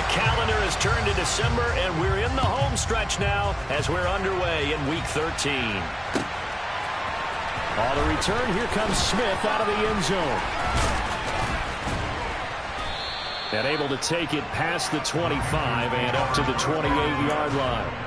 calendar has turned to December, and we're in the home stretch now as we're underway in Week 13. On the return, here comes Smith out of the end zone. And able to take it past the 25 and up to the 28-yard line.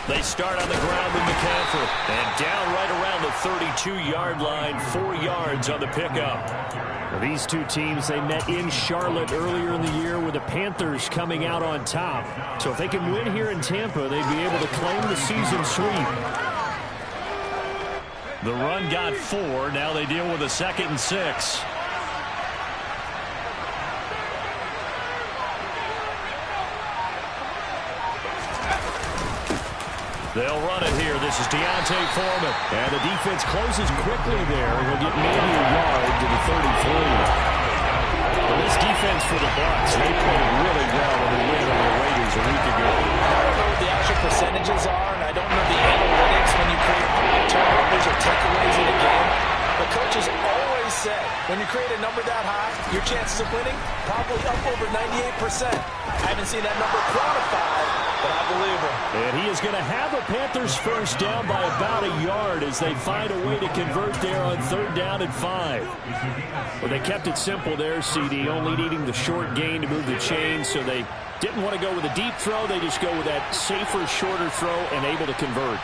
They start on the ground with McCaffrey. And down right around the 32-yard line, 4 yards on the pickup. These two teams, they met in Charlotte earlier in the year with the Panthers coming out on top. So if they can win here in Tampa, they'd be able to claim the season sweep. The run got 4. Now they deal with a 2nd and 6. They'll run it here. This is Deontay Foreman. And the defense closes quickly there. He'll get maybe a yard to the 33. Well, this defense for the Bucs, they played really well when they win over the Raiders a week ago. I don't know what the actual percentages are, and I don't know the analytics when you create turnovers or takeaways in a game. But coaches always say, when you create a number that high, your chances of winning probably up over 98%. I haven't seen that number quantified, but I believe him. And he is going to have a Panthers first down by about a yard as they find a way to convert there on 3rd down and 5. Well, they kept it simple there, CD, only needing the short gain to move the chains, so they didn't want to go with a deep throw. They just go with that safer, shorter throw and able to convert.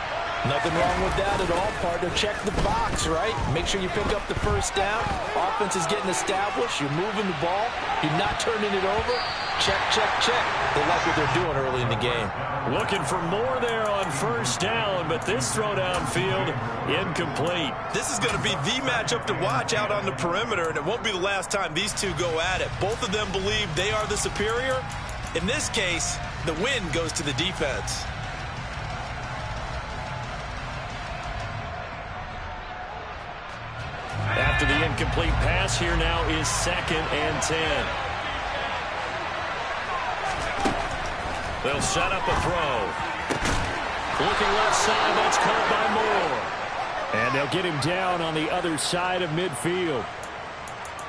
Nothing wrong with that at all, partner. Check the box, right? Make sure you pick up the first down. Offense is getting established. You're moving the ball. You're not turning it over. Check, check, check. They like what they're doing early in the game. Looking for more there on 1st down, but this throw downfield incomplete. This is going to be the matchup to watch out on the perimeter, and it won't be the last time these two go at it. Both of them believe they are the superior. In this case, the win goes to the defense. After the incomplete pass, here now is 2nd and 10. They'll set up a throw. Looking left side, that's caught by Moore. And they'll get him down on the other side of midfield.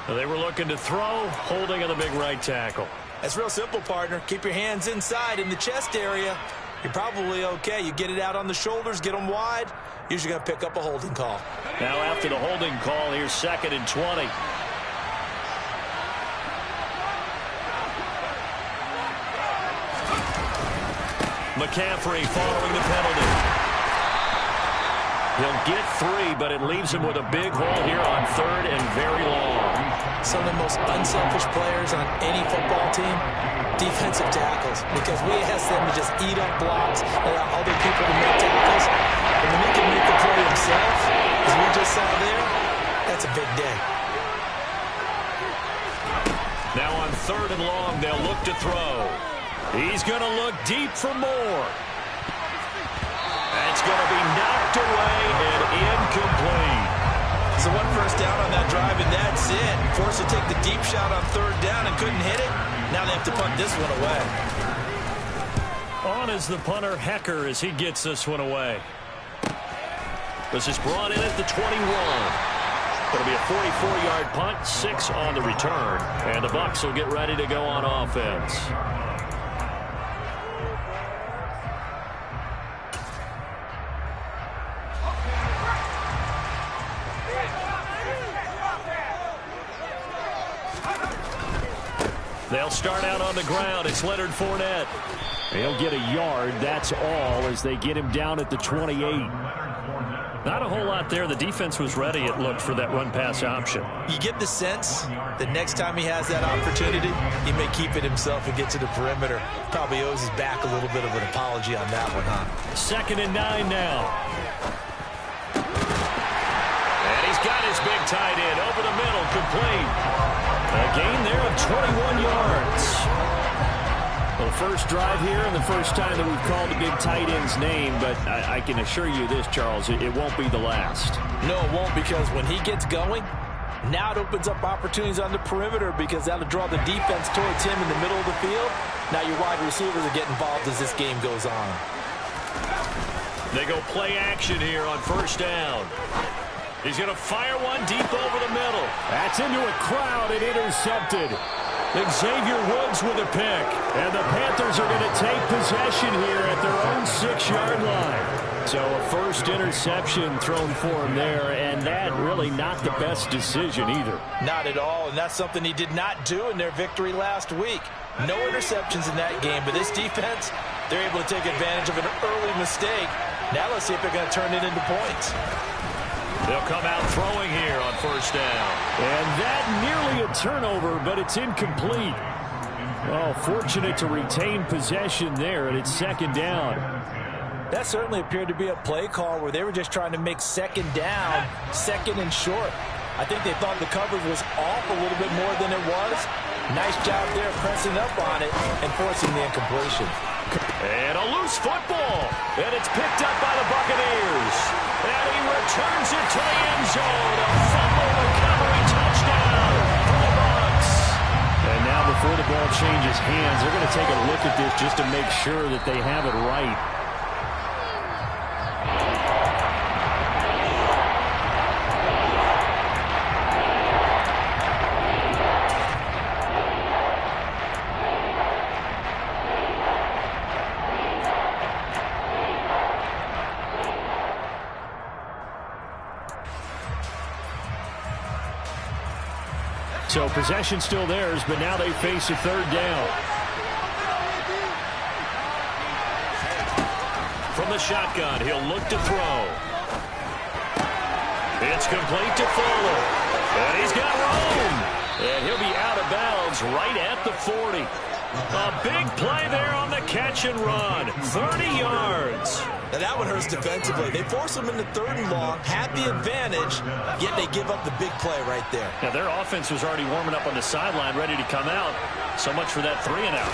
They were looking to throw, holding on the big right tackle. That's real simple, partner. Keep your hands inside in the chest area. You're probably okay. You get it out on the shoulders, get them wide. Usually going to pick up a holding call. Now after the holding call, here's 2nd and 20. McCaffrey following the penalty. He'll get 3, but it leaves him with a big hole here on 3rd and very long. Some of the most unselfish players on any football team, defensive tackles, because we ask them to just eat up blocks and allow other people to make tackles. And when he can make the play himself, as we just saw there, that's a big day. Now on 3rd and long, they'll look to throw. He's going to look deep for more. That's going to be knocked away and incomplete. So 1 first down on that drive, and that's it. Forced to take the deep shot on 3rd down and couldn't hit it. Now they have to punt this one away. On is the punter, Hecker, as he gets this one away. This is brought in at the 21. It'll be a 44-yard punt, 6 on the return. And the Bucs will get ready to go on offense. They'll start out on the ground. It's Leonard Fournette. He'll get a yard. That's all as they get him down at the 28. Not a whole lot there. The defense was ready, it looked, for that run-pass option. You get the sense that next time he has that opportunity, he may keep it himself and get to the perimeter. Probably owes his back a little bit of an apology on that one, huh? 2nd and 9 now. And he's got his big tight end over the middle, complete. A gain there of 21 yards. Well, first drive here and the first time that we've called the big tight end's name, but I can assure you this, Charles, it won't be the last. No, it won't, because when he gets going, Now it opens up opportunities on the perimeter because that'll draw the defense towards him in the middle of the field. Now your wide receivers are getting involved as this game goes on. They go play action here on first down. He's going to fire one deep over the middle. That's into a crowd and intercepted. Xavier Woods with a pick. And the Panthers are going to take possession here at their own 6-yard line. So a first interception thrown for him there, and that really not the best decision either. Not at all, and that's something he did not do in their victory last week. No interceptions in that game, but this defense, they're able to take advantage of an early mistake. Now let's see if they're going to turn it into points. They'll come out throwing here on first down. And that nearly a turnover, but it's incomplete. Oh, fortunate to retain possession there, and it's second down. That certainly appeared to be a play call where they were just trying to make second down, second and short. I think they thought the coverage was off a little bit more than it was. Nice job there pressing up on it and forcing the incompletion. And a loose football. And it's picked up by the Buccaneers. And he returns it to the end zone. A fumble recovery touchdown for the Bucs. And now before the ball changes hands, they're going to take a look at this just to make sure that they have it right. So possession still theirs, but now they face a third down. From the shotgun, he'll look to throw. It's complete to Fuller. And he's got room. And he'll be out of bounds right at the 40. A big play there on the catch and run. 30 yards. Now that one hurts defensively. They force them into third and long, had the advantage, yet they give up the big play right there. Now their offense was already warming up on the sideline, ready to come out. So much for that 3-and-out.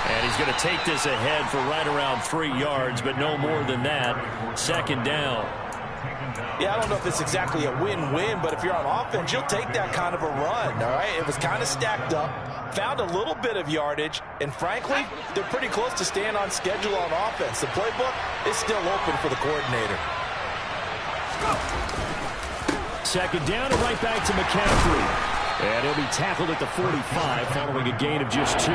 And he's going to take this ahead for right around 3 yards, but no more than that. Second down. Yeah, I don't know if it's exactly a win-win, but if you're on offense, you'll take that kind of a run, all right? It was kind of stacked up, found a little bit of yardage, and frankly, they're pretty close to staying on schedule on offense. The playbook is still open for the coordinator. Second down and right back to McCaffrey. And he'll be tackled at the 45 following a gain of just 2.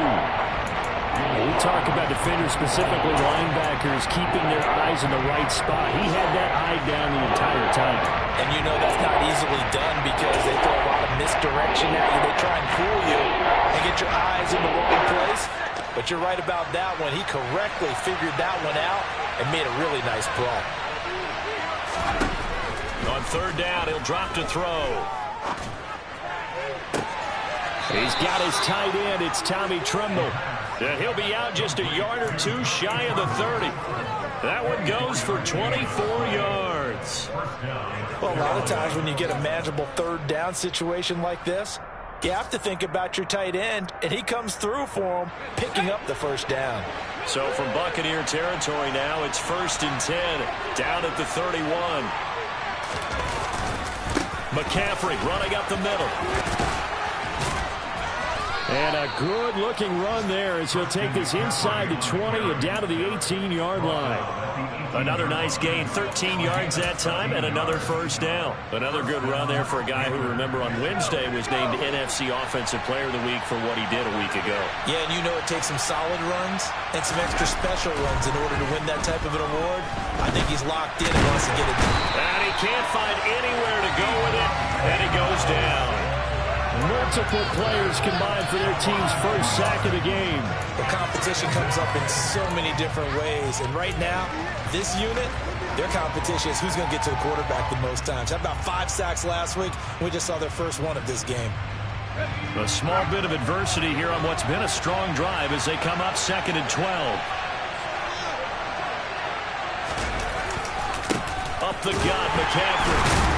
We talk about defenders, specifically linebackers, keeping their eyes in the right spot. He had that eye down the entire time. And you know that's not easily done because they throw a lot of misdirection at you. They try and fool you and get your eyes in the wrong place. But you're right about that one. He correctly figured that one out and made a really nice play. On third down, he'll drop to throw. He's got his tight end. It's Tommy Tremble. And he'll be out just a yard or 2 shy of the 30. That one goes for 24 yards. Well, a lot of times when you get a manageable third down situation like this, you have to think about your tight end, and he comes through for him, picking up the first down. So from Buccaneer territory now, it's 1st and 10, down at the 31. McCaffrey running up the middle. And a good-looking run there as he'll take this inside the 20 and down to the 18-yard line. Another nice gain, 13 yards that time, and another first down. Another good run there for a guy who, remember, on Wednesday was named NFC Offensive Player of the Week for what he did a week ago. Yeah, and you know it takes some solid runs and some extra special runs in order to win that type of an award. I think he's locked in and wants to get it done. And he can't find anywhere to go with it, and he goes down. Multiple players combined for their team's first sack of the game. The competition comes up in so many different ways. And right now, this unit, their competition is who's going to get to the quarterback the most times. Had about 5 sacks last week. We just saw their first one of this game. A small bit of adversity here on what's been a strong drive as they come up 2nd and 12. Up the gut, McCaffrey.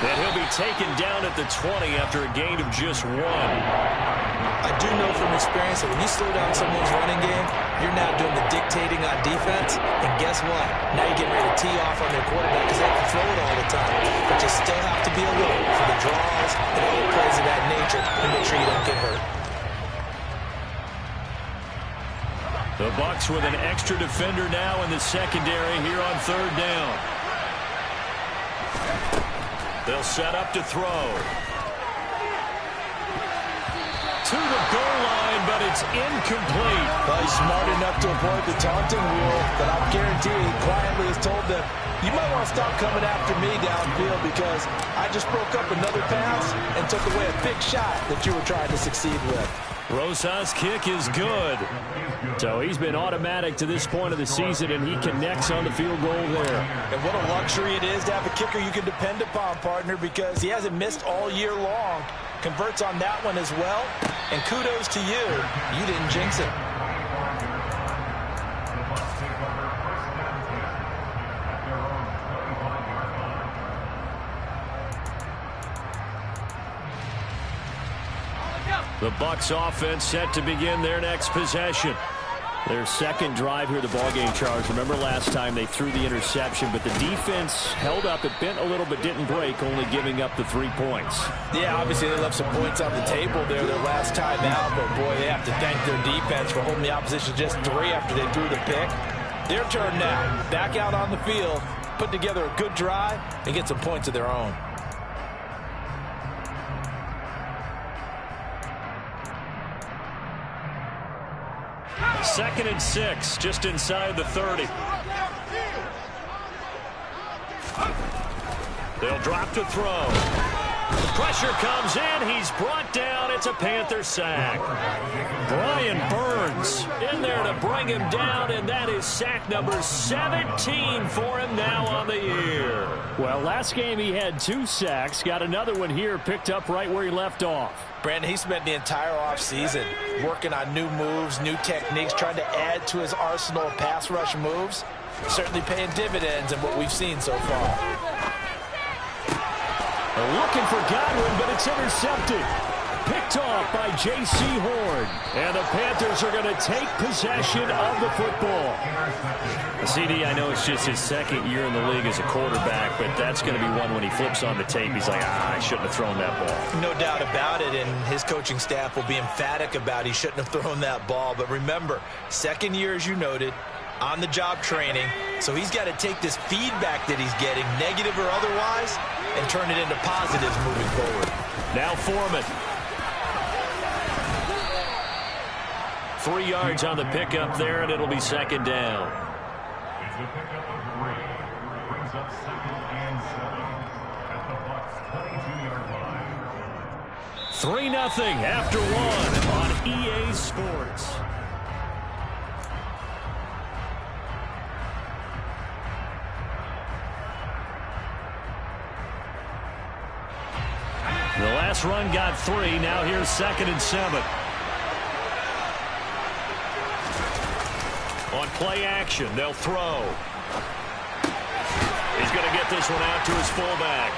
And he'll be taken down at the 20 after a gain of just 1. I do know from experience that when you slow down someone's running game, you're now doing the dictating on defense. And guess what? Now you're getting ready to tee off on their quarterback because they have to throw it all the just still have to be alert for the draws and other plays of that nature to make sure you don't get hurt. The Bucs with an extra defender now in the secondary here on third down. They'll set up to throw. To the goal line, but it's incomplete. Well, he's smart enough to avoid the taunting rule, but I'm guaranteeing he quietly has told them, you might want to stop coming after me downfield because I just broke up another pass and took away a big shot that you were trying to succeed with. Rosas' kick is good. So he's been automatic to this point of the season, and he connects on the field goal there. And what a luxury it is to have a kicker you can depend upon, partner, because he hasn't missed all year long. Converts on that one as well. And kudos to you. You didn't jinx it. The Bucs offense set to begin their next possession. Their second drive here, the ballgame, Charles. Remember last time they threw the interception, but the defense held up. It bent a little but didn't break, only giving up the 3 points. Yeah, obviously they left some points on the table there their last time out, but boy, they have to thank their defense for holding the opposition just 3 after they threw the pick. Their turn now. Back out on the field, put together a good drive, and get some points of their own. Second and 6, just inside the 30. They'll drop to throw. The pressure comes in. He's brought down. It's a Panther sack. Brian Burns in there to bring him down, and that is sack number 17 for him now on the year. Well, last game he had 2 sacks. Got another one here, picked up right where he left off. Brandon, he spent the entire offseason working on new moves, new techniques, trying to add to his arsenal of pass rush moves. Certainly paying dividends in what we've seen so far. They're looking for Godwin, but it's intercepted. Picked off by J.C. Horn. And the Panthers are going to take possession of the football. CD, I know it's just his second year in the league as a quarterback, but that's going to be one when he flips on the tape. He's like, I shouldn't have thrown that ball. No doubt about it, and his coaching staff will be emphatic about he shouldn't have thrown that ball. But remember, second year, as you noted, on-the-job training, so he's got to take this feedback that he's getting, negative or otherwise, and turn it into positives moving forward. Now Foreman. 3 yards on the pickup there, and it'll be second down. It's a pickup of 3. Brings up 2nd and 7 at the Bucs' 22-yard line. 3-0 after 1 on EA Sports. The last run got 3. Now here's 2nd and 7. On play action, they'll throw. He's going to get this one out to his fullback.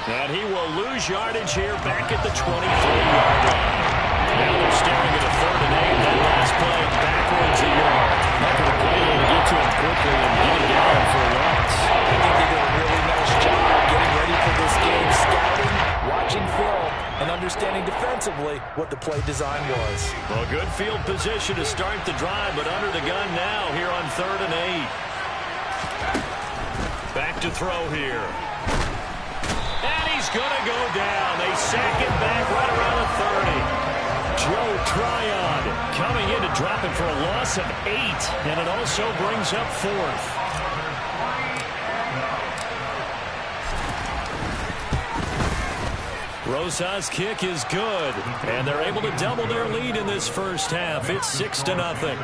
And he will lose yardage here back at the 23-yard line. Now they're staring at a 3rd and 8. That last play backwards a yard. Not going to play to get to him quickly and get it down for a loss. I think they did a really nice job getting ready for this game, scouting, watching film, and understanding defensively what the play design was. Well, good field position to start the drive, but under the gun now here on 3rd and 8. Back to throw here. And he's going to go down. They sack him back right around the 30. Joe Tryon coming in to drop him for a loss of 8, and it also brings up 4th. Rosas' kick is good, and they're able to double their lead in this first half. It's 6-0.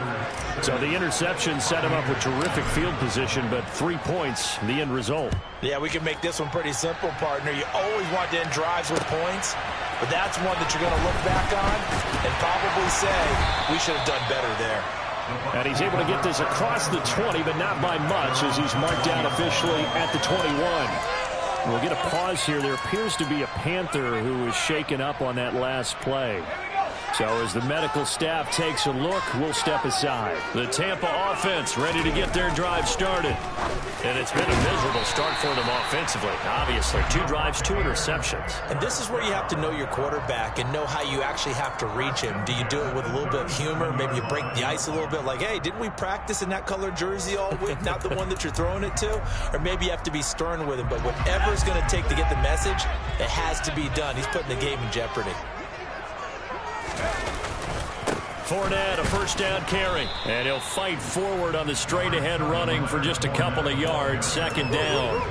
So the interception set him up with terrific field position, but 3 points, the end result. Yeah, we can make this one pretty simple, partner. You always want to end drives with points, but that's one that you're going to look back on and probably say, we should have done better there. And he's able to get this across the 20, but not by much, as he's marked down officially at the 21. We'll get a pause here. There appears to be a Panther who was shaken up on that last play. So as the medical staff takes a look, we'll step aside. The Tampa offense ready to get their drive started. And it's been a miserable start for them offensively. Obviously, 2 drives, 2 interceptions. And this is where you have to know your quarterback and know how you actually have to reach him. Do you do it with a little bit of humor? Maybe you break the ice a little bit like, hey, didn't we practice in that colored jersey all week? Not the one that you're throwing it to? Or maybe you have to be stern with him. But whatever it's going to take to get the message, it has to be done. He's putting the game in jeopardy. Fournette, a first down carry. And he'll fight forward on the straight-ahead running for just a couple of yards. Second down.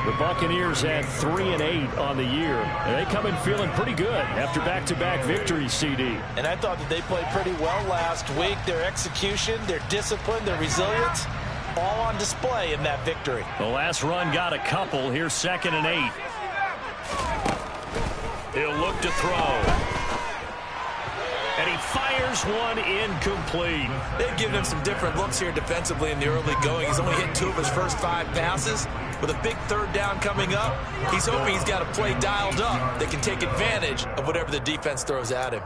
The Buccaneers had 3 and 8 on the year. And they come in feeling pretty good after back-to-back victories, CD. And I thought that they played pretty well last week. Their execution, their discipline, their resilience, all on display in that victory. The last run got a couple. Here's 2nd and 8. He'll look to throw. And he fires one incomplete. They've given him some different looks here defensively in the early going. He's only hit 2 of his first 5 passes. With a big 3rd down coming up, he's hoping he's got a play dialed up that can take advantage of whatever the defense throws at him.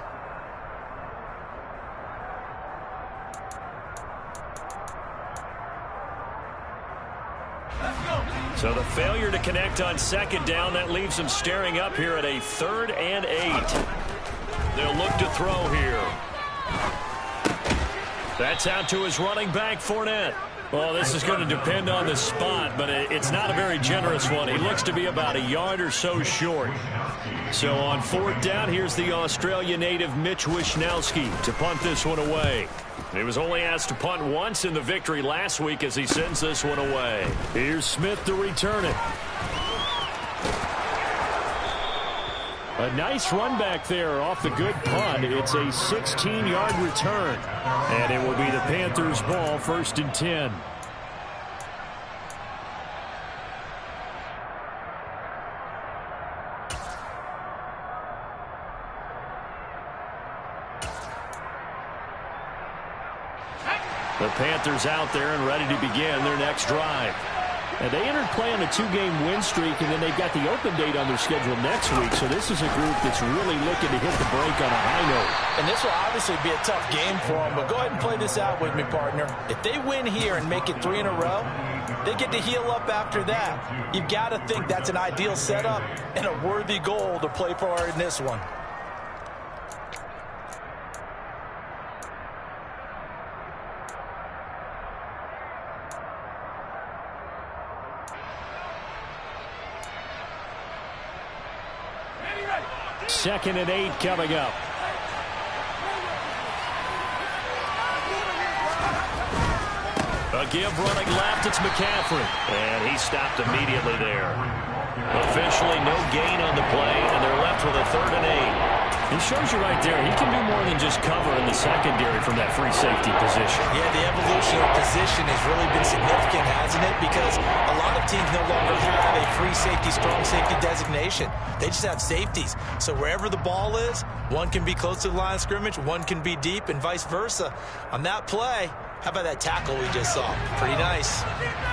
So the failure to connect on 2nd down, that leaves him staring up here at a 3rd and 8. They'll look to throw here. That's out to his running back, Fournette. Well, this is going to depend on the spot, but it's not a very generous one. He looks to be about a yard or so short. So on 4th down, here's the Australia native Mitch Wishnowsky to punt this one away. He was only asked to punt once in the victory last week as he sends this one away. Here's Smith to return it. A nice run back there off the good punt. It's a 16-yard return. And it will be the Panthers' ball, 1st and 10. The Panthers out there and ready to begin their next drive. And they entered play on a 2-game win streak, and then they've got the open date on their schedule next week. So this is a group that's really looking to hit the break on a high note. And this will obviously be a tough game for them, but go ahead and play this out with me, partner. If they win here and make it 3 in a row, they get to heal up after that. You've got to think that's an ideal setup and a worthy goal to play for in this one. Second and 8 coming up. A give running left, it's McCaffrey. And he stopped immediately there. Officially no gain on the play, and they're left with a 3rd and 8. It shows you right there, he can do more than just cover in the secondary from that free safety position. Yeah, the evolution of position has really been significant, hasn't it? Because a lot of teams no longer have a free safety, strong safety designation. They just have safeties. So wherever the ball is, one can be close to the line of scrimmage, one can be deep, and vice versa. On that play, how about that tackle we just saw? Pretty nice.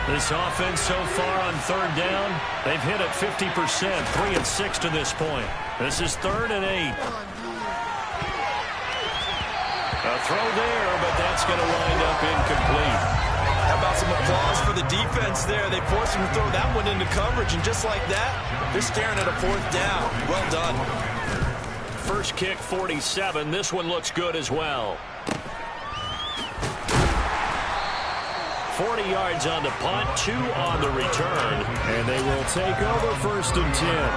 This offense so far on 3rd down, they've hit it 50%, 3 and 6 to this point. This is 3rd and 8. A throw there, but that's going to wind up incomplete. How about some applause for the defense there? They forced him to throw that one into coverage, and just like that, they're staring at a 4th down. Well done. First kick, 47. This one looks good as well. 40 yards on the punt, 2 on the return, and they will take over 1st and 10.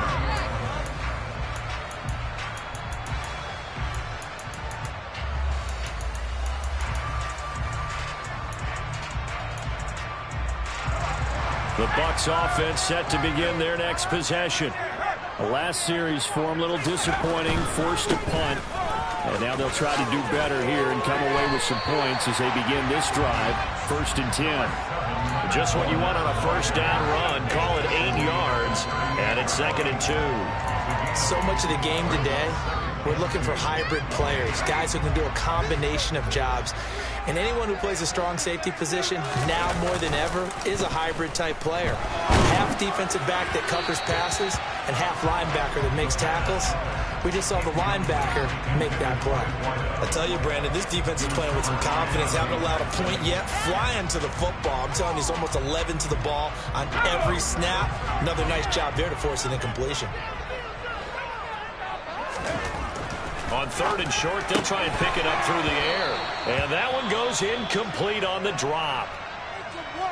The Bucs offense set to begin their next possession. The last series for them, a little disappointing, forced to punt. And now they'll try to do better here and come away with some points as they begin this drive, 1st and 10. Just what you want on a 1st down run. Call it 8 yards, and it's 2nd and 2. So much of the game today, we're looking for hybrid players, guys who can do a combination of jobs. And anyone who plays a strong safety position, now more than ever, is a hybrid type player. half defensive back that covers passes and half linebacker that makes tackles. We just saw the linebacker make that play. I tell you, Brandon, this defense is playing with some confidence. Haven't allowed a point yet. Flying to the football. I'm telling you, it's almost 11 to the ball on every snap. Another nice job there to force an incompletion. On 3rd and short, they'll try and pick it up through the air. And that one goes incomplete on the drop.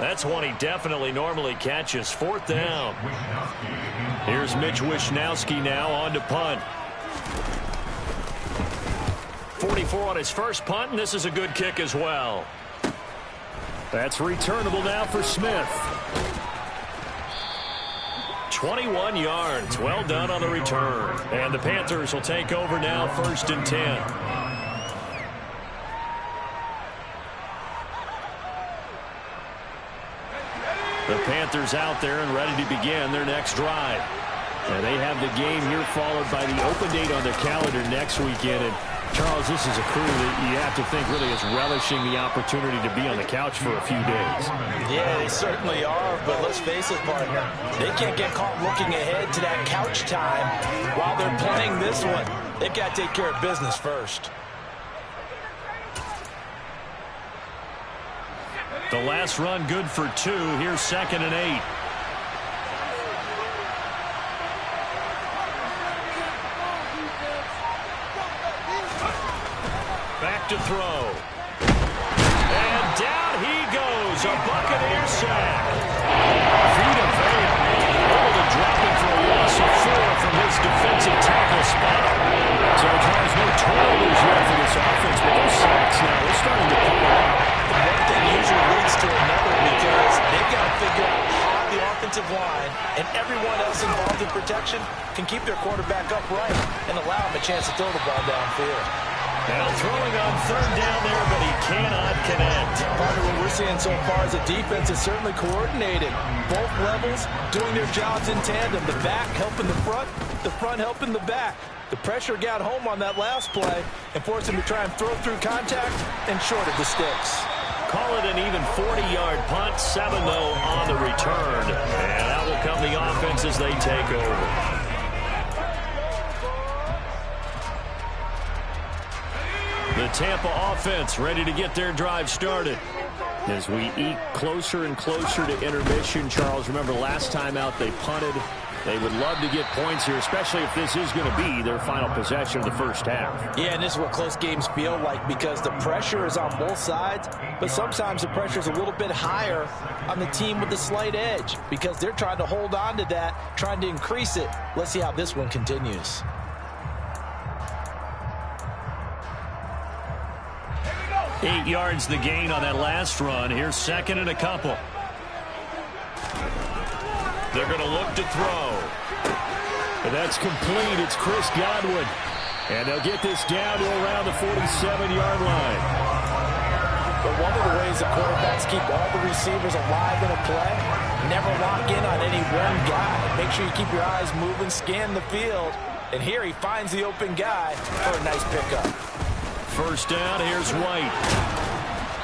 That's one he definitely normally catches. 4th down. Here's Mitch Wishnowski now on to punt. 44 on his first punt, and this is a good kick as well. That's returnable now for Smith. 21 yards. Well done on the return. And the Panthers will take over now, 1st and 10. The Panthers out there and ready to begin their next drive. And they have the game here followed by the open date on their calendar next weekend. And Charles, this is a crew that you have to think really is relishing the opportunity to be on the couch for a few days. Yeah, they certainly are, but let's face it, partner. They can't get caught looking ahead to that couch time while they're playing this one. They've got to take care of business first. The last run good for 2. Here's 2nd and 8. Back to throw. And down he goes. A Buccaneer sack. Vita Vea able to drop it for a loss of 4 from his defensive tackle spot. So Charles, no turnovers yet for this offense, but those sacks now, they're starting to pull out. One thing usually leads to another because they've got to figure out how the offensive line and everyone else involved in protection can keep their quarterback upright and allow him a chance to throw the ball downfield. Now throwing on 3rd down there, but he cannot connect. Part of what we're seeing so far is a defense is certainly coordinated. Both levels doing their jobs in tandem. The back helping the front helping the back. The pressure got home on that last play and forced him to try and throw through contact and short of the sticks. Call it an even 40-yard punt, 7-0 on the return. And that will come the offense as they take over. The Tampa offense ready to get their drive started. As we eke closer and closer to intermission, Charles, remember last time out they punted. They would love to get points here, especially if this is going to be their final possession of the first half. Yeah, and this is what close games feel like because the pressure is on both sides, but sometimes the pressure is a little bit higher on the team with the slight edge because they're trying to hold on to that, trying to increase it. Let's see how this one continues. 8 yards the gain on that last run. Here's 2nd and a couple. They're going to look to throw. And that's complete. It's Chris Godwin. And they'll get this down to around the 47-yard line. But one of the ways the quarterbacks keep all the receivers alive in a play, never lock in on any one guy. Make sure you keep your eyes moving, scan the field. And here he finds the open guy for a nice pickup. 1st down, here's White.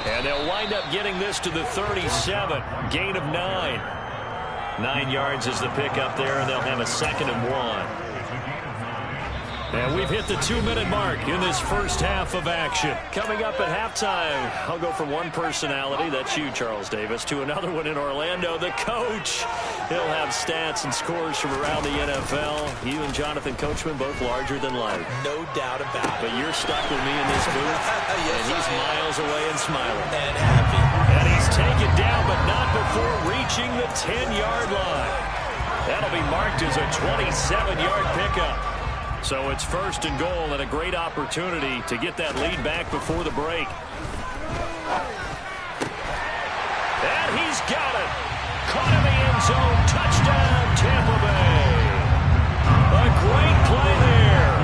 And they'll wind up getting this to the 37. Gain of 9. 9 yards is the pickup there, and they'll have a 2nd and 1. And we've hit the 2-minute mark in this first half of action. Coming up at halftime, I'll go from one personality, that's you, Charles Davis, to another one in Orlando, the coach. He'll have stats and scores from around the NFL. You and Jonathan Coachman both larger than life. No doubt about it. But you're stuck with me in this booth, Yes, and he's miles away and smiling. And happy. And he's taken down, but not before reaching the 10-yard line. That'll be marked as a 27-yard pickup. So it's 1st and goal and a great opportunity to get that lead back before the break. And he's got it. Caught in the end zone. Touchdown, Tampa Bay. A great play there.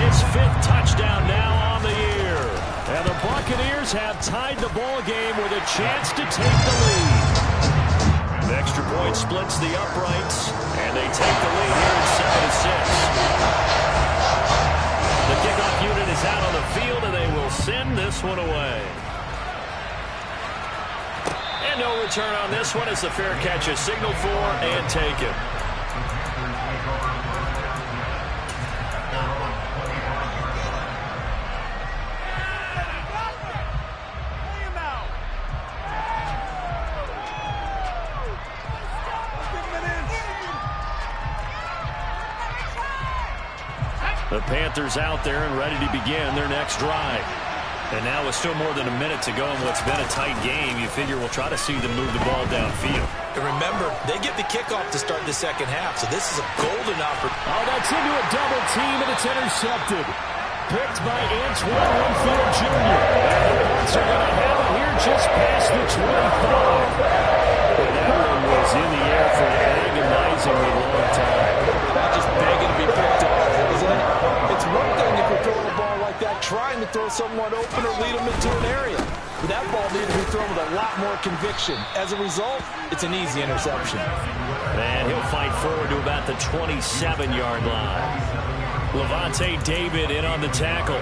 His 5th touchdown now on the year. And the Buccaneers have tied the ball game with a chance to take the lead. The extra point splits the uprights, and they take the lead here at 7-6. The kickoff unit is out on the field, and they will send this one away. And And no return on this one as the fair catch is signaled for and taken. The Panthers out there and ready to begin their next drive. And now with still more than a minute to go in what's been a tight game, you figure we'll try to see them move the ball downfield. And remember, they get the kickoff to start the second half, so this is a golden opportunity. Oh, that's into a double team, and it's intercepted. Picked by Antoine Omfl Jr. And the Bucs are going to have it here just past the 25. And that one was in the air for an agonizingly long time. Just begging to be picked off, isn't it? It's one thing if you're throwing a ball like that, trying to throw someone open or lead them into an area. But that ball needed to be thrown with a lot more conviction. As a result, it's an easy interception. And he'll fight forward to about the 27-yard line. Levante David in on the tackle.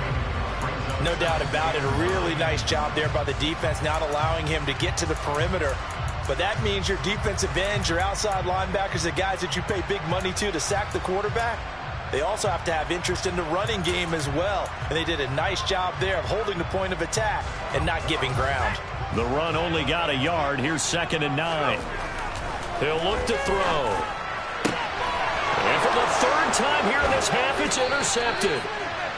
No doubt about it. A really nice job there by the defense, not allowing him to get to the perimeter. But that means your defensive ends, your outside linebackers, the guys that you pay big money to sack the quarterback, they also have to have interest in the running game as well. And they did a nice job there of holding the point of attack and not giving ground. The run only got a yard. Here's 2nd and 9. He'll look to throw. And for the third time here in this half, it's intercepted.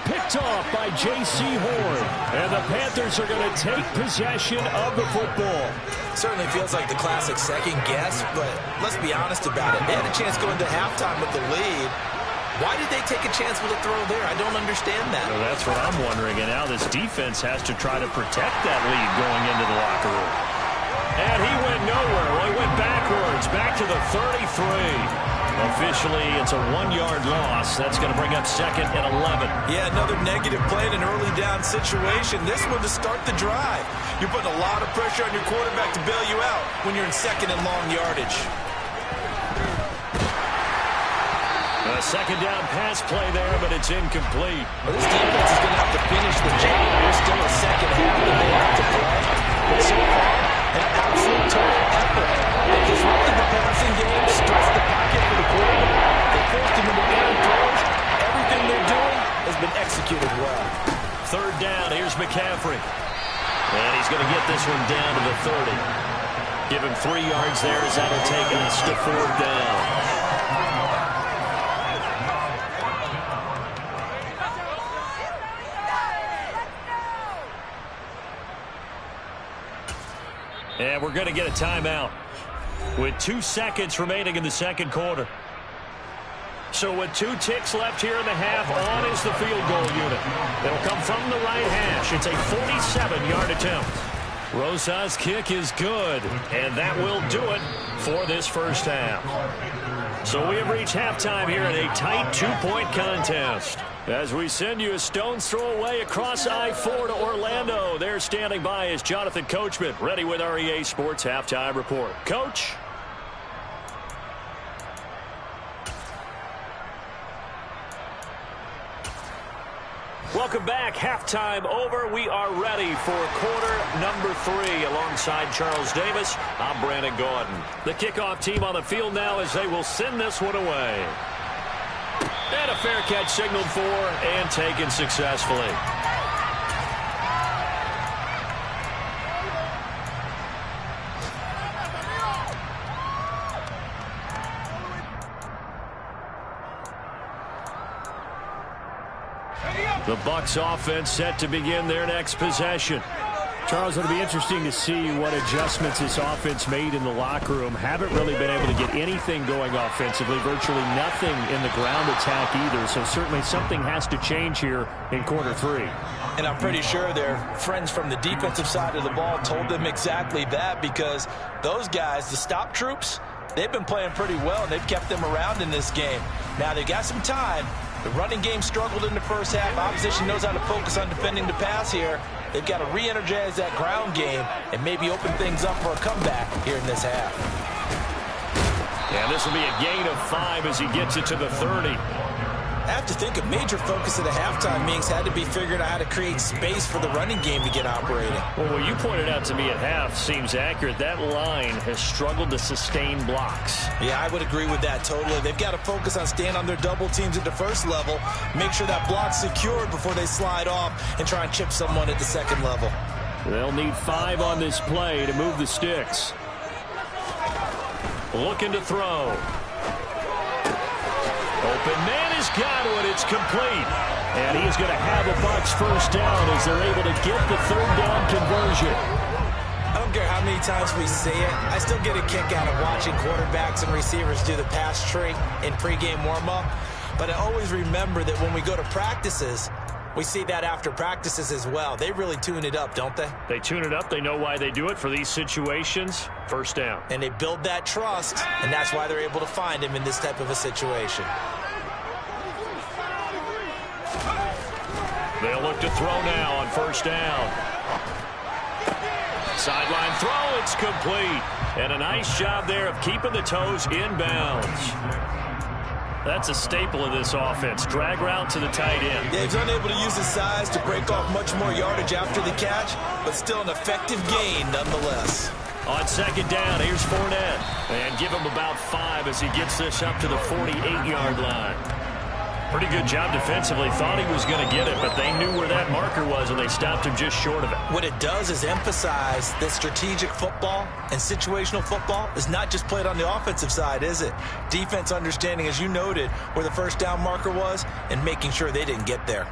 Picked off by J.C. Horn. And the Panthers are going to take possession of the football. Certainly feels like the classic second guess, but let's be honest about it. They had a chance going to halftime with the lead. Why did they take a chance with a throw there? I don't understand that. Well, that's what I'm wondering. And now this defense has to try to protect that lead going into the locker room. And he went nowhere. Well, he went backwards, back to the 33. Officially, it's a 1-yard loss. That's going to bring up 2nd and 11. Yeah, another negative play in an early down situation. This one to start the drive. You're putting a lot of pressure on your quarterback to bail you out when you're in 2nd and long yardage. A 2nd down pass play there, but it's incomplete. Well, this defense is going to have to finish the job. There's still a second half that they have to play. But so far, an absolute total effort. They disrupted the passing game, stretched the pocket for the quarterback. They forced him into errant throws. Everything they're doing has been executed well. 3rd down, here's McCaffrey. And he's going to get this one down to the 30. Give him 3 yards there as that'll take us to 4th down. And we're going to get a timeout with 2 seconds remaining in the second quarter. So with 2 ticks left here in the half, on is the field goal unit. It'll come from the right hash. It's a 47-yard attempt. Rosa's kick is good, and that will do it for this first half. So we have reached halftime here in a tight 2-point contest. As we send you a stone's throw away across I-4 to Orlando. There standing by is Jonathan Coachman, ready with our EA Sports Halftime Report. Coach? Welcome back. Halftime over. We are ready for quarter number 3. Alongside Charles Davis, I'm Brandon Gordon. The kickoff team on the field now as they will send this one away. And a fair catch signaled for and taken successfully. The Bucs offense set to begin their next possession. Charles, it'll be interesting to see what adjustments this offense made in the locker room. Haven't really been able to get anything going offensively, virtually nothing in the ground attack either. So certainly something has to change here in quarter 3. And I'm pretty sure their friends from the defensive side of the ball told them exactly that, because those guys, the stop troops, they've been playing pretty well, and they've kept them around in this game. Now, they've got some time. The running game struggled in the first half. Opposition knows how to focus on defending the pass here. They've got to re-energize that ground game and maybe open things up for a comeback here in this half. Yeah, this will be a gain of 5 as he gets it to the 30. I have to think a major focus at the halftime meetings had to be figuring out how to create space for the running game to get operating. Well, what you pointed out to me at half seems accurate. That line has struggled to sustain blocks. Yeah, I would agree with that totally. They've got to focus on staying on their double teams at the first level, make sure that block's secured before they slide off and try and chip someone at the second level. They'll need 5 on this play to move the sticks. Looking to throw. Open man has got it. It's complete. And he's going to have a Bucs first down as they're able to get the third down conversion. I don't care how many times we see it. I still get a kick out of watching quarterbacks and receivers do the pass tree in pregame warm-up. But I always remember that when we go to practices, we see that after practices as well. They really tune it up, don't they? They tune it up. They know why they do it for these situations. First down. And they build that trust, and that's why they're able to find him in this type of a situation. They'll look to throw now on first down. Sideline throw, it's complete. And a nice job there of keeping the toes inbounds. That's a staple of this offense. Drag route to the tight end. Yeah, he's unable to use his size to break off much more yardage after the catch, but still an effective gain nonetheless. On second down, here's Fournette. And give him about 5 as he gets this up to the 48-yard line. Pretty good job defensively. Thought he was going to get it, but they knew where that marker was, and they stopped him just short of it. What it does is emphasize that strategic football and situational football is not just played on the offensive side, is it? Defense understanding, as you noted, where the first down marker was and making sure they didn't get there.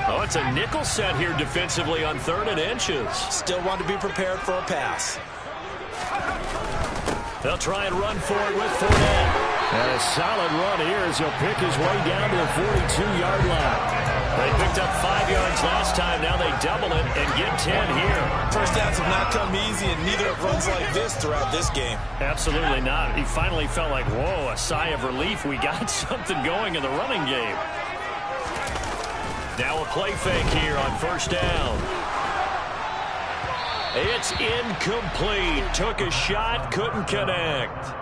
Oh, it's a nickel set here defensively on 3rd and inches. Still want to be prepared for a pass. They'll try and run for it with Fournette. And a solid run here as he'll pick his way down to the 42-yard line. They picked up 5 yards last time. Now they double it and get 10 here. First downs have not come easy, and neither have runs like this throughout this game. Absolutely not. He finally felt like, whoa, a sigh of relief. We got something going in the running game. Now a play fake here on first down. It's incomplete. Took a shot, couldn't connect.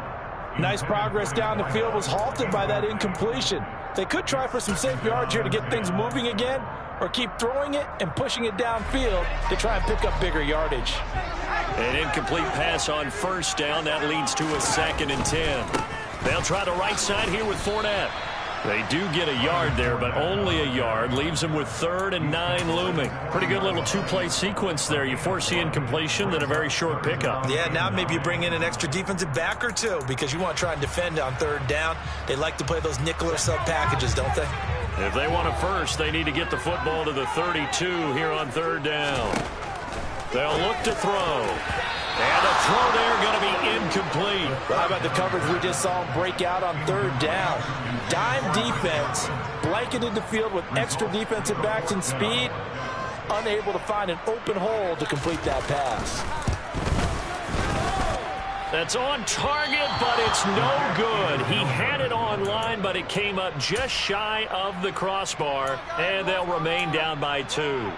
Nice progress down the field, was halted by that incompletion. They could try for some safe yards here to get things moving again, or keep throwing it and pushing it downfield to try and pick up bigger yardage. An incomplete pass on first down. That leads to a 2nd and 10. They'll try the right side here with Fournette. They do get a yard there, but only a yard. Leaves them with 3rd and 9 looming. Pretty good little 2-play sequence there. You force the incompletion, then a very short pickup. Yeah, now maybe you bring in an extra defensive back or two because you want to try and defend on 3rd down. They like to play those nickel or sub packages, don't they? If they want a first, they need to get the football to the 32 here on 3rd down. They'll look to throw. And a throw there going to be incomplete. Well, how about the coverage we just saw him break out on 3rd down? Dime defense, blanketed the field with extra defensive backs and speed, unable to find an open hole to complete that pass. That's on target, but it's no good. He had it on line, but it came up just shy of the crossbar, and they'll remain down by 2.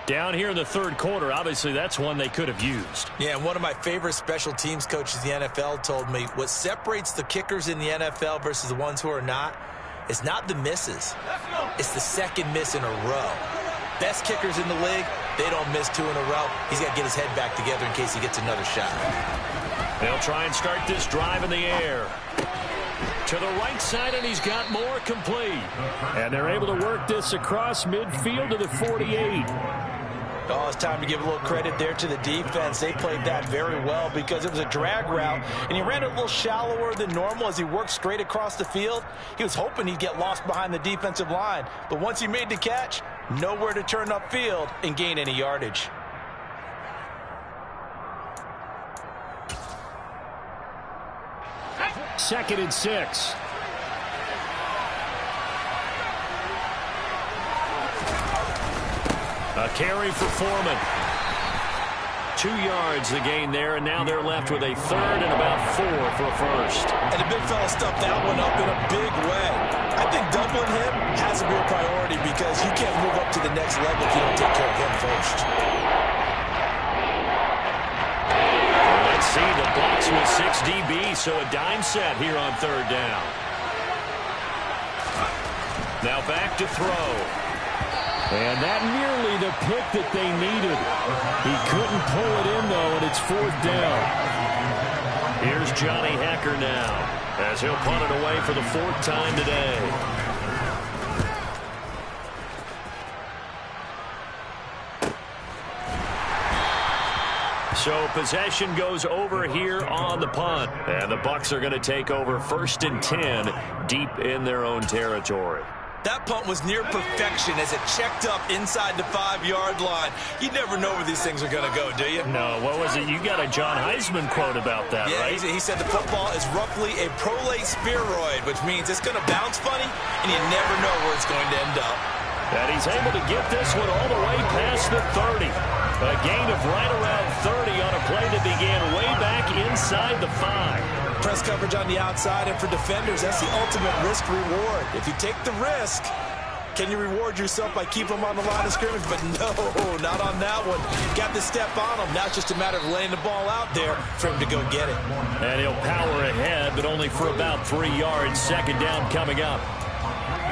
Down here in the 3rd quarter, obviously that's one they could have used. Yeah, and one of my favorite special teams coaches in the NFL told me what separates the kickers in the NFL versus the ones who are not is not the misses. It's the 2nd miss in a row. Best kickers in the league, they don't miss 2 in a row. He's got to get his head back together in case he gets another shot. They'll try and start this drive in the air. To the right side, and he's got more complete. And they're able to work this across midfield to the 48. Oh, it's time to give a little credit there to the defense. They played that very well because it was a drag route, and he ran it a little shallower than normal as he worked straight across the field. He was hoping he'd get lost behind the defensive line, but once he made the catch, nowhere to turn upfield and gain any yardage. Second and 6. A carry for Foreman. 2 yards the gain there, and now they're left with a 3rd and about 4 for a first. And the big fella stuffed that one up in a big way. I think doubling him has to be a priority because you can't move up to the next level if you don't take care of him first. Let's see the Bucs with 6 DB, so a dime set here on third down. Now back to throw. And that nearly the pick that they needed. He couldn't pull it in, though, and it's fourth down. Here's Johnny Hecker now, as he'll punt it away for the 4th time today. So possession goes over here on the punt. And the Bucs are going to take over 1st and 10 deep in their own territory. That punt was near perfection as it checked up inside the 5-yard line. You never know where these things are going to go, do you? No, what was it? You got a John Heisman quote about that, yeah, right? He said the football is roughly a prolate spheroid, which means it's going to bounce funny, and you never know where it's going to end up. And he's able to get this one all the way past the 30. A gain of right around 30 on a play that began way back inside the 5. Press coverage on the outside, and for defenders, that's the ultimate risk-reward. If you take the risk, can you reward yourself by keeping them on the line of scrimmage? But no, not on that one. Got to step on them. Now it's just a matter of laying the ball out there for him to go get it. And he'll power ahead, but only for about 3 yards. 2nd down coming up.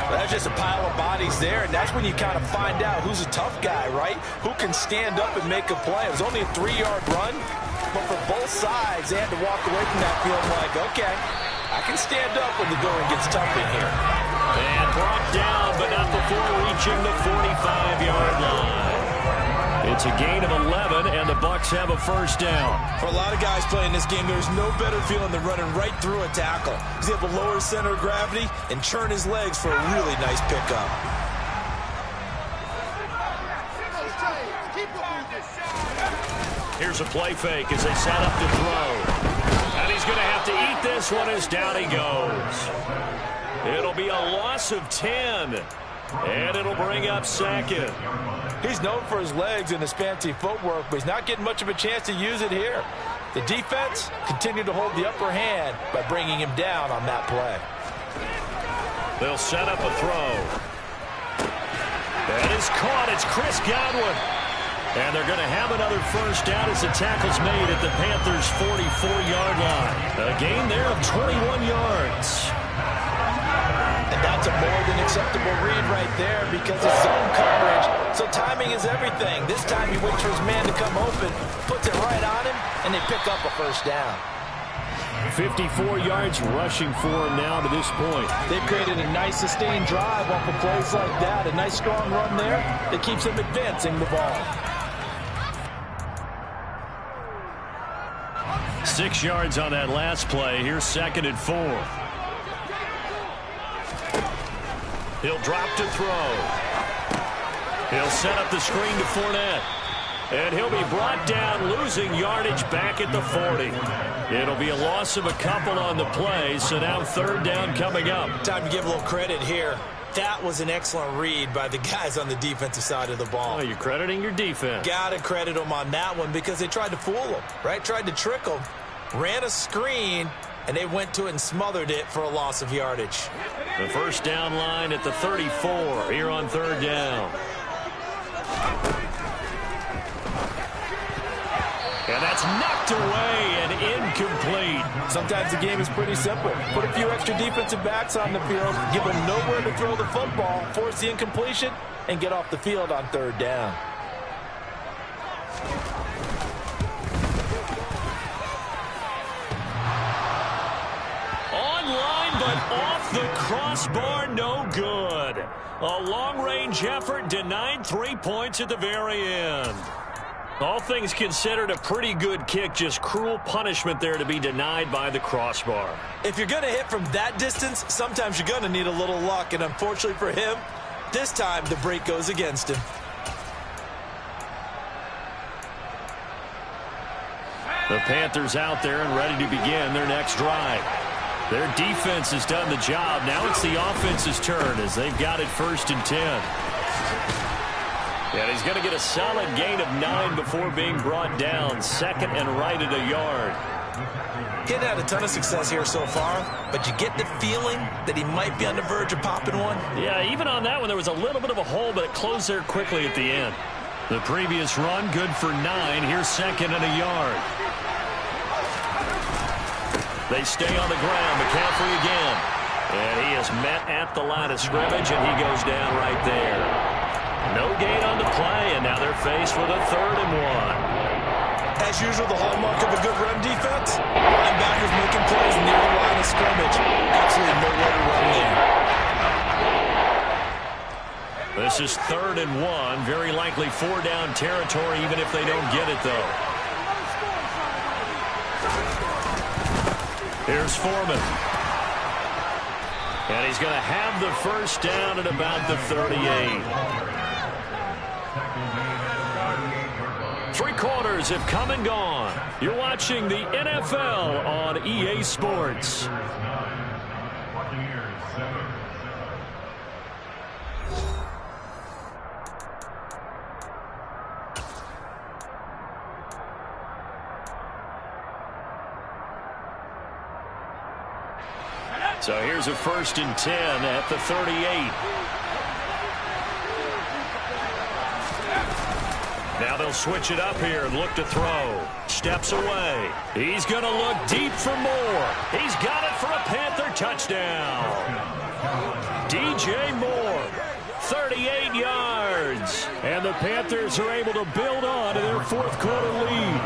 That's just a pile of bodies there, and that's when you kind of find out who's a tough guy, right? Who can stand up and make a play. It was only a 3-yard run, but for both sides, they had to walk away from that feeling like, okay, I can stand up when the going gets tough in here. And brought down, but not before reaching the 45-yard line. It's a gain of 11, and the Bucs have a 1st down. For a lot of guys playing this game, there's no better feeling than running right through a tackle. He's able to lower his center of gravity and churn his legs for a really nice pickup. Here's a play fake as they set up to throw. And he's going to have to eat this one as down he goes. It'll be a loss of 10. And it'll bring up 2nd. He's known for his legs and his fancy footwork, but he's not getting much of a chance to use it here. The defense continued to hold the upper hand by bringing him down on that play. They'll set up a throw. That is caught. It's Chris Godwin. And they're going to have another 1st down as the tackle's made at the Panthers' 44-yard line. A gain there of 21 yards. And that's a more than acceptable read right there because of zone coverage. So timing is everything. This time he waits for his man to come open, puts it right on him, and they pick up a 1st down. 54 yards rushing for him now to this point. They've created a nice sustained drive off of plays like that. A nice strong run there that keeps them advancing the ball. 6 yards on that last play. Here's 2nd and 4. He'll drop to throw. He'll set up the screen to Fournette. And he'll be brought down, losing yardage back at the 40. It'll be a loss of a couple on the play, so now 3rd down coming up. Time to give a little credit here. That was an excellent read by the guys on the defensive side of the ball. Oh, you're crediting your defense. Got to credit them on that one because they tried to fool them, right? Tried to trick them. Ran a screen, and they went to it and smothered it for a loss of yardage. The 1st down line at the 34 here on 3rd down. And that's knocked away and incomplete. Sometimes the game is pretty simple. Put a few extra defensive backs on the field, give them nowhere to throw the football, force the incompletion, and get off the field on 3rd down. Online, but off the crossbar, no good. A long-range effort denied 3 points at the very end. All things considered, a pretty good kick, just cruel punishment there to be denied by the crossbar. If you're going to hit from that distance, sometimes you're going to need a little luck, and unfortunately for him, this time the break goes against him. The Panthers out there and ready to begin their next drive. Their defense has done the job. Now it's the offense's turn as they've got it 1st and 10. And he's going to get a solid gain of 9 before being brought down. 2nd and right at a yard. He hadn't had a ton of success here so far, but you get the feeling that he might be on the verge of popping one. Yeah, even on that one, there was a little bit of a hole, but it closed there quickly at the end. The previous run, good for 9. Here's 2nd and a yard. They stay on the ground. McCaffrey again. And he is met at the line of scrimmage, and he goes down right there. No gain on the play, and now they're faced with a 3rd and 1. As usual, the hallmark of a good run defense, linebackers making plays near the line of scrimmage. Absolutely nowhere to run there. This is 3rd and 1. Very likely 4-down territory, even if they don't get it, though. Here's Foreman. And he's going to have the first down at about the 38. 3 quarters have come and gone. You're watching the NFL on EA Sports. So here's a 1st and 10 at the 38. Now they'll switch it up here and look to throw. Steps away. He's going to look deep for more. He's got it for a Panther touchdown. DJ Moore, 38 yards. And the Panthers are able to build on to their 4th quarter lead.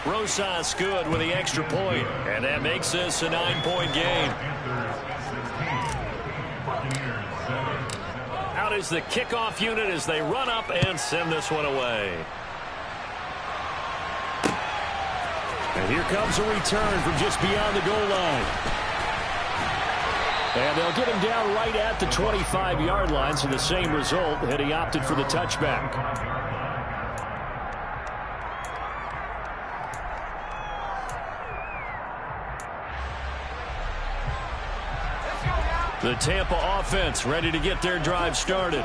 Rosas good with the extra point, and that makes this a 9-point game. Out is the kickoff unit as they run up and send this one away. And here comes a return from just beyond the goal line. And they'll get him down right at the 25-yard line, so the same result had he opted for the touchback. The Tampa offense ready to get their drive started.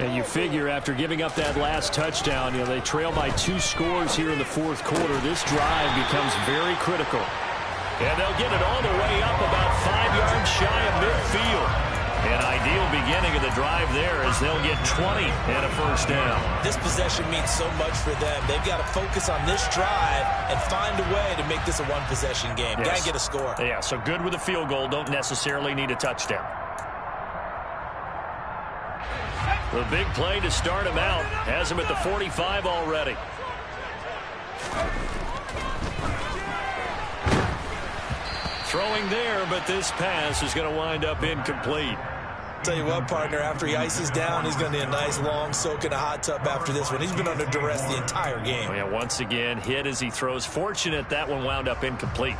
And you figure after giving up that last touchdown, they trail by 2 scores here in the 4th quarter. This drive becomes very critical. And they'll get it all the way up about 5 yards shy of midfield. An ideal beginning of the drive there as they'll get 20 and a first down. This possession means so much for them. They've got to focus on this drive and find a way to make this a one-possession game. Yes. Got to get a score. Yeah, so good with a field goal. Don't necessarily need a touchdown. The big play to start him out. Has him at the 45 already. Throwing there, but this pass is going to wind up incomplete. Tell you what, partner, after he ices down, he's going to need a nice long soak in a hot tub after this one. He's been under duress the entire game. Oh, yeah, once again, hit as he throws. Fortunate that one wound up incomplete.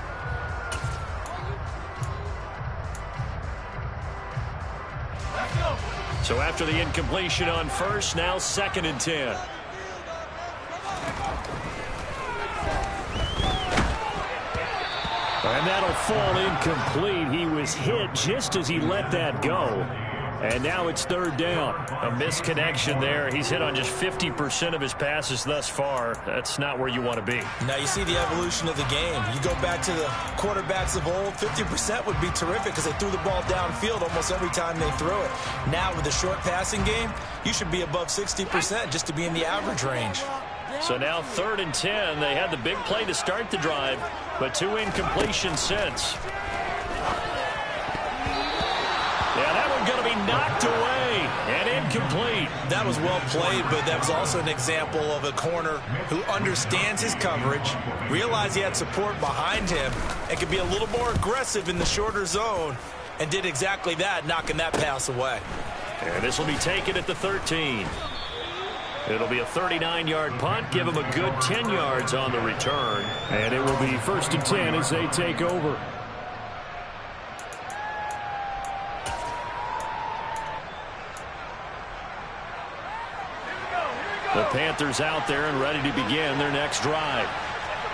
So after the incompletion on first, now 2nd and 10. And that'll fall incomplete. He was hit just as he let that go. And now it's 3rd down. A misconnection there. He's hit on just 50% of his passes thus far. That's not where you want to be. Now you see the evolution of the game. You go back to the quarterbacks of old, 50% would be terrific because they threw the ball downfield almost every time they threw it. Now with the short passing game, you should be above 60% just to be in the average range. So now 3rd and 10. They had the big play to start the drive, but 2 incompletions since. Yeah, that one's going to be knocked away and incomplete. That was well played, but that was also an example of a corner who understands his coverage, realized he had support behind him, and could be a little more aggressive in the shorter zone, and did exactly that, knocking that pass away. And this will be taken at the 13. It'll be a 39-yard punt. Give him a good 10 yards on the return. And it will be 1st and 10 as they take over. The Panthers out there and ready to begin their next drive.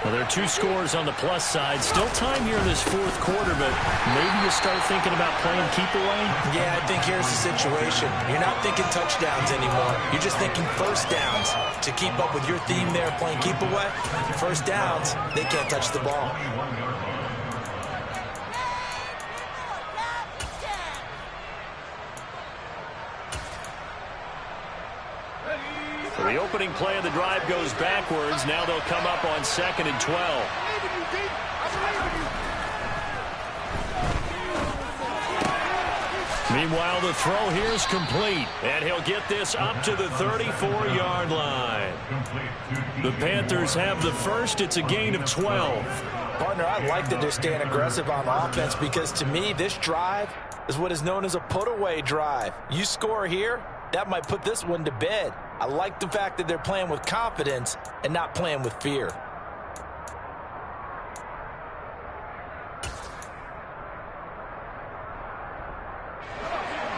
Well, there are 2 scores on the plus side. Still time here in this 4th quarter, but maybe you start thinking about playing keep away? Yeah, I think here's the situation. You're not thinking touchdowns anymore. You're just thinking first downs. To keep up with your theme there, playing keep away, first downs, they can't touch the ball. The opening play of the drive goes backwards. Now they'll come up on 2nd and 12. Meanwhile, the throw here is complete, and he'll get this up to the 34-yard line. The Panthers have the first. It's a gain of 12. Partner, I like that they're staying aggressive on offense because, to me, this drive is what is known as a put-away drive. You score here, that might put this one to bed. I like the fact that they're playing with confidence and not playing with fear.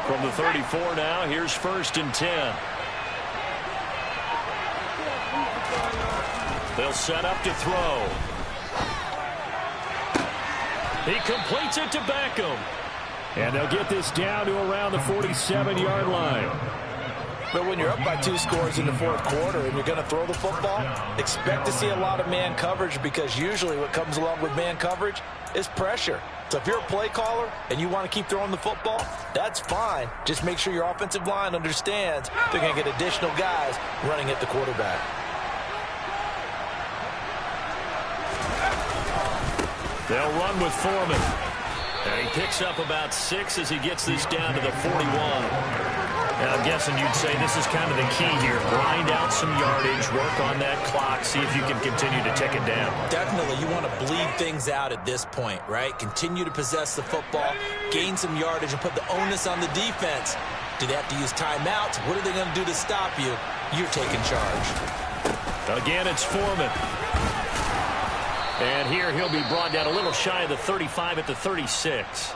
From the 34 now, here's 1st and 10. They'll set up to throw. He completes it to Beckham. And they'll get this down to around the 47-yard line. But when you're up by 2 scores in the 4th quarter and you're going to throw the football, expect to see a lot of man coverage because usually what comes along with man coverage is pressure. So if you're a play caller and you want to keep throwing the football, that's fine. Just make sure your offensive line understands they're going to get additional guys running at the quarterback. They'll run with Foreman. And he picks up about 6 as he gets this down to the 41. And I'm guessing you'd say this is kind of the key here. Grind out some yardage, work on that clock, see if you can continue to tick it down. Definitely, you want to bleed things out at this point, right? Continue to possess the football, gain some yardage, and put the onus on the defense. Do they have to use timeouts? What are they going to do to stop you? You're taking charge. Again, it's Foreman. And here he'll be brought down a little shy of the 35 at the 36.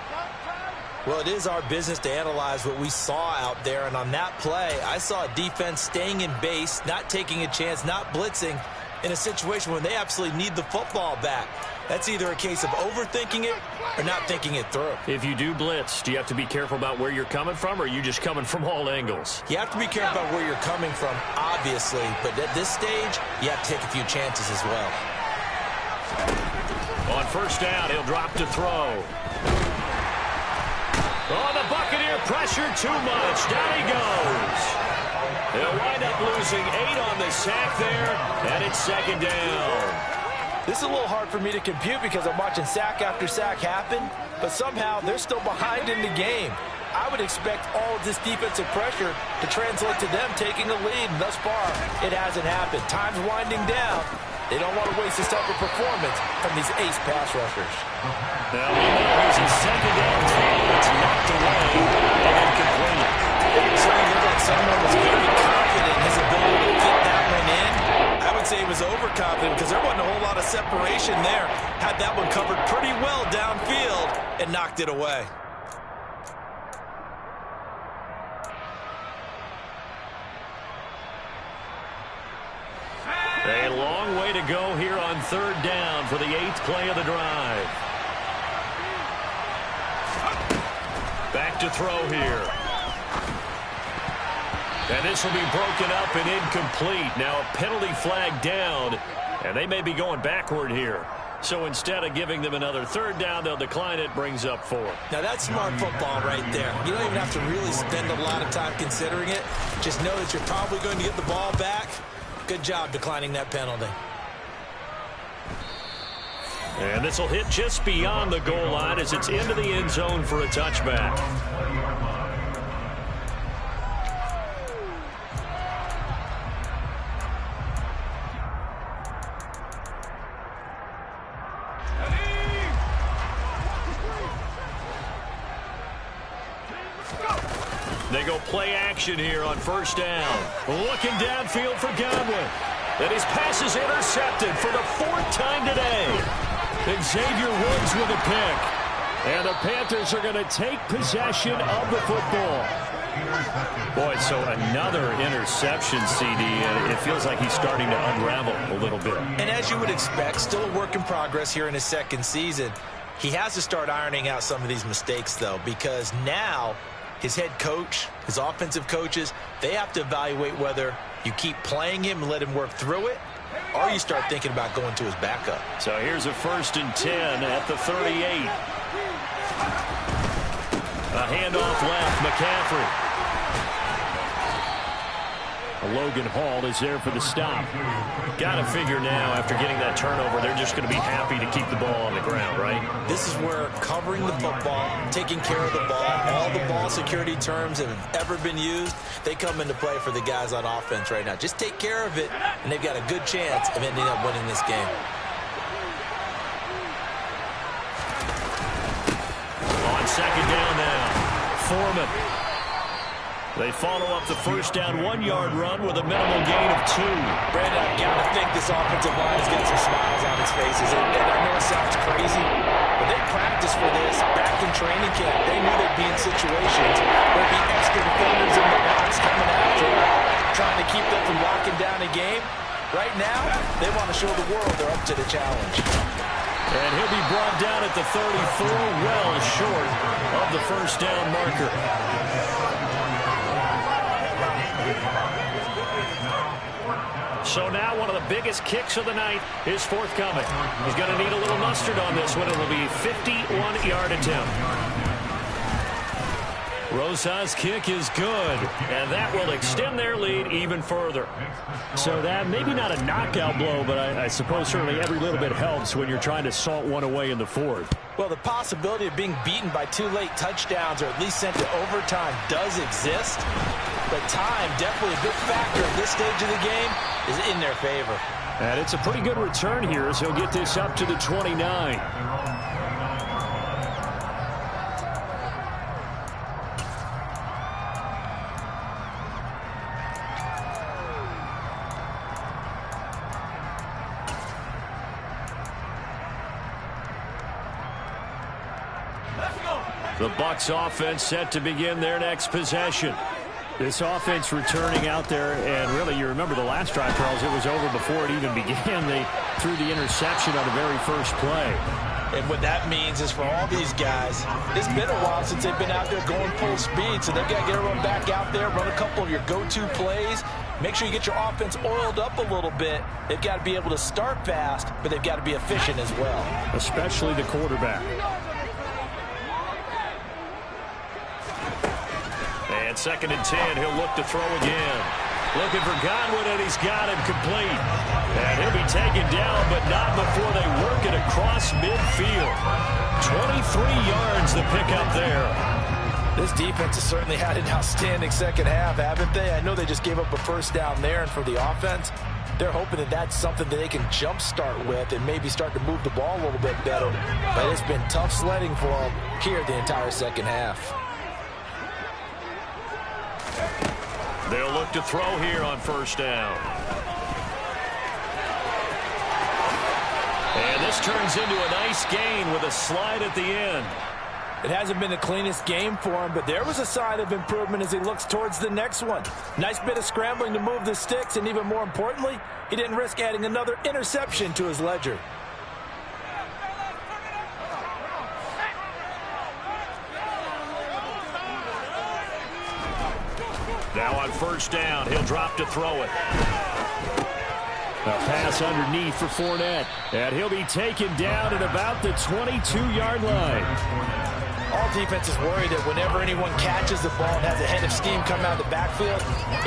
Well, it is our business to analyze what we saw out there, and on that play, I saw a defense staying in base, not taking a chance, not blitzing in a situation where they absolutely need the football back. That's either a case of overthinking it or not thinking it through. If you do blitz, do you have to be careful about where you're coming from, or are you just coming from all angles? You have to be careful about where you're coming from, obviously, but at this stage, you have to take a few chances as well. On 1st down, he'll drop to throw. Oh, the Buccaneer pressure too much. Down he goes. They'll wind up losing 8 on the sack there, and it's 2nd down. This is a little hard for me to compute because I'm watching sack after sack happen, but somehow they're still behind in the game. I would expect all of this defensive pressure to translate to them taking a lead, and thus far, it hasn't happened. Time's winding down. They don't want to waste this type of performance from these ace pass rushers. Now we know he's a 2nd down throw. It's knocked away and incomplete. It certainly looked like someone was very confident in his ability to get that one in. I would say he was overconfident because there wasn't a whole lot of separation there. Had that one covered pretty well downfield and knocked it away. A long way to go here on 3rd down for the 8th play of the drive. Back to throw here. And this will be broken up and incomplete. Now a penalty flag down, and they may be going backward here. So instead of giving them another 3rd down, they'll decline it, brings up 4. Now that's smart football right there. You don't even have to really spend a lot of time considering it. Just know that you're probably going to get the ball back. Good job declining that penalty. And this will hit just beyond the goal line as it's into the end zone for a touchback. They go play action here on 1st down. Looking downfield for Godwin. And his pass is intercepted for the 4th time today. And Xavier Woods with a pick. And the Panthers are going to take possession of the football. Boy, so another interception, CD, and it feels like he's starting to unravel a little bit. And as you would expect, still a work in progress here in his 2nd season. He has to start ironing out some of these mistakes, though, because now his head coach, his offensive coaches, they have to evaluate whether you keep playing him and let him work through it, or you start thinking about going to his backup. So here's a 1st and 10 at the 38. A handoff left, McCaffrey. Logan Hall is there for the stop. Got to figure now, after getting that turnover, they're just going to be happy to keep the ball on the ground, right? This is where covering the football, taking care of the ball, all the ball security terms that have ever been used, they come into play for the guys on offense right now. Just take care of it, and they've got a good chance of ending up winning this game. On second down now, Foreman. They follow up the first down 1-yard run with a minimal gain of 2. Brandon, I've got to think this offensive line has got some smiles on its faces. And I know it sounds crazy, but they practiced for this back in training camp. They knew they'd be in situations where there'd be extra defenders in the box coming after them, trying to keep them from locking down a game. Right now, they want to show the world they're up to the challenge. And he'll be brought down at the 34, well short of the first down marker. So now one of the biggest kicks of the night is forthcoming. He's going to need a little mustard on this one. It'll be a 51-yard attempt. Rosa's kick is good, and that will extend their lead even further. So that, maybe not a knockout blow, but I suppose certainly every little bit helps when you're trying to salt one away in the fourth. Well, the possibility of being beaten by 2 late touchdowns or at least sent to overtime does exist, but time, definitely a big factor at this stage of the game, is in their favor. And it's a pretty good return here as he'll get this up to the 29. The Bucs offense set to begin their next possession. This offense returning out there, and really, you remember the last drive, Charles, it was over before it even began. They threw the interception on the very first play. And what that means is for all these guys, it's been a while since they've been out there going full speed, so they've got to get everyone back out there, run a couple of your go-to plays, make sure you get your offense oiled up a little bit. They've got to be able to start fast, but they've got to be efficient as well. Especially the quarterback. And 2nd and 10, he'll look to throw again. Looking for Godwin, and he's got him complete. And he'll be taken down, but not before they work it across midfield. 23 yards to pick up there. This defense has certainly had an outstanding second half, haven't they? I know they just gave up a first down there, and for the offense, they're hoping that that's something that they can jumpstart with and maybe start to move the ball a little bit better. But it's been tough sledding for them here the entire second half. They'll look to throw here on first down. And this turns into a nice gain with a slide at the end. It hasn't been the cleanest game for him, but there was a sign of improvement as he looks towards the next one. Nice bit of scrambling to move the sticks, and even more importantly, he didn't risk adding another interception to his ledger. Now on first down, he'll drop to throw it. A pass underneath for Fournette. And he'll be taken down at about the 22-yard line. All defenses worry that whenever anyone catches the ball and has a head of steam come out of the backfield,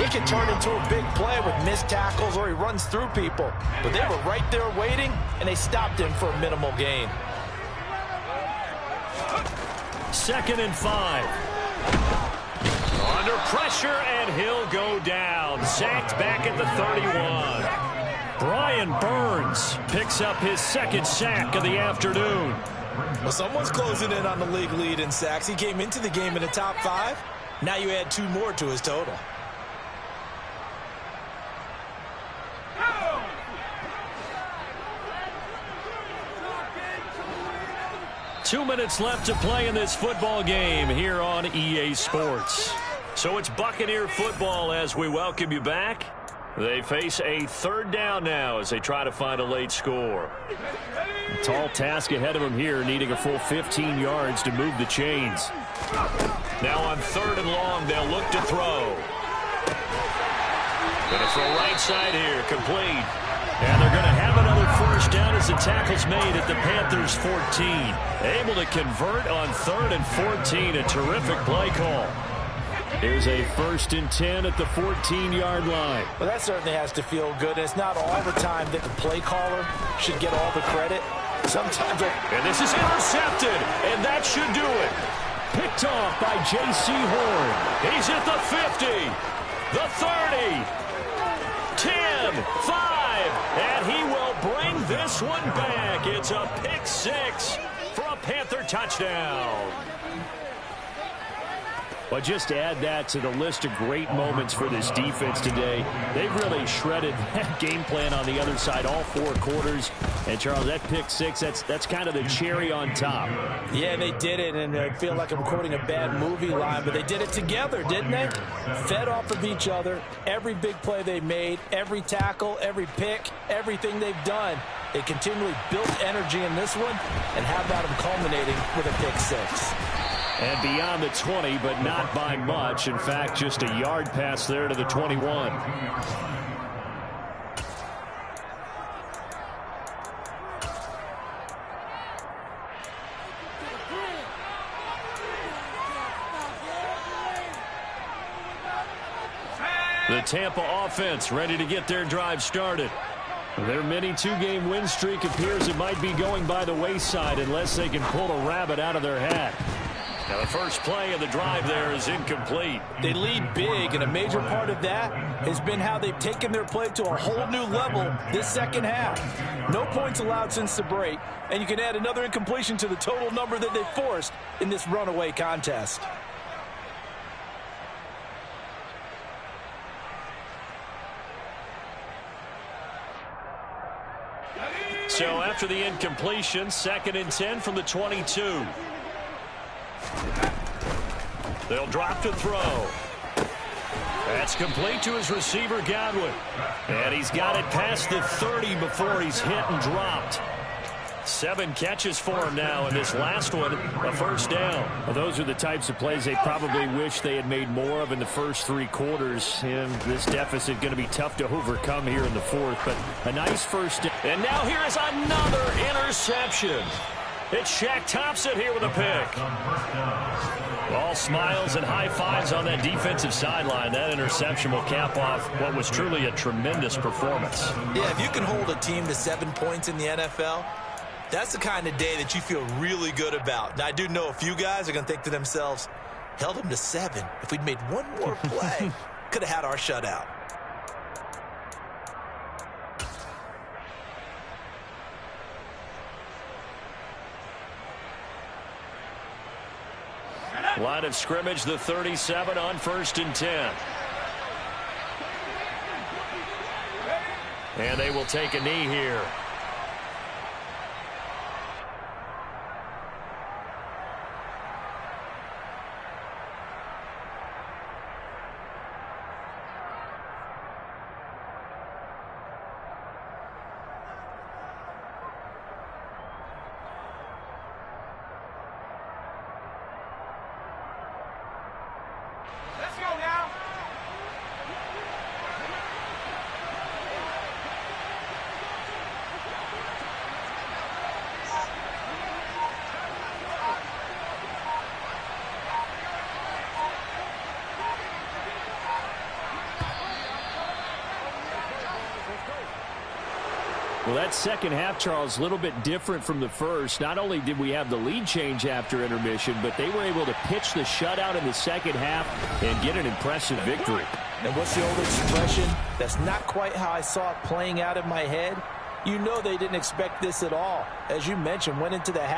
it can turn into a big play with missed tackles or he runs through people. But they were right there waiting, and they stopped him for a minimal gain. 2nd and 5. Under pressure, and he'll go down. Sacked back at the 31. Brian Burns picks up his 2nd sack of the afternoon. Well, someone's closing in on the league lead in sacks. He came into the game in the top 5. Now you add 2 more to his total. Two minutes left to play in this football game here on EA Sports. So it's Buccaneer football as we welcome you back. They face a 3rd down now as they try to find a late score. A tall task ahead of them here, needing a full 15 yards to move the chains. Now on 3rd and long, they'll look to throw. Gonna throw right side here, complete. And they're going to have another first down as the tackle's made at the Panthers' 14. Able to convert on 3rd and 14. A terrific play call. Here's a 1st and 10 at the 14-yard line. Well, that certainly has to feel good. It's not all the time that the play caller should get all the credit. Sometimes. And this is intercepted, and that should do it. Picked off by J.C. Horn. He's at the 50, the 30, 10, 5, and he will bring this one back. It's a pick 6 for a Panther touchdown. But just to add that to the list of great moments for this defense today, they've really shredded that game plan on the other side all 4 quarters. And, Charles, that pick 6, that's kind of the cherry on top. Yeah, they did it, and I feel like I'm quoting a bad movie line, but they did it together, didn't they? Fed off of each other, every big play they made, every tackle, every pick, everything they've done. They continually built energy in this one, and how about them culminating with a pick 6? And beyond the 20, but not by much. In fact, just a yard pass there to the 21. The Tampa offense ready to get their drive started. Their mini 2-game win streak appears it might be going by the wayside unless they can pull a rabbit out of their hat. Now the first play of the drive there is incomplete. They lead big, and a major part of that has been how they've taken their play to a whole new level this second half. No points allowed since the break, and you can add another incompletion to the total number that they forced in this runaway contest. So after the incompletion, 2nd and 10 from the 22. They'll drop to throw. That's complete to his receiver, Godwin. And he's got it past the 30 before he's hit and dropped. 7 catches for him now, and this last one, a first down. Well, those are the types of plays they probably wish they had made more of in the first 3 quarters. And this deficit going to be tough to overcome here in the 4th, but a nice first down. And now here is another interception. It's Shaq Thompson here with a pick. All smiles and high fives on that defensive sideline. That interception will cap off what was truly a tremendous performance. Yeah, if you can hold a team to 7 points in the NFL, that's the kind of day that you feel really good about. Now, I do know a few guys are going to think to themselves, held them to 7. If we'd made one more play, could have had our shutout. Line of scrimmage, the 37 on 1st and 10. And they will take a knee here. Well, that second half, Charles, a little bit different from the first. Not only did we have the lead change after intermission, but they were able to pitch the shutout in the second half and get an impressive victory. And what's the old expression? That's not quite how I saw it playing out in my head. You know they didn't expect this at all. As you mentioned, went into the half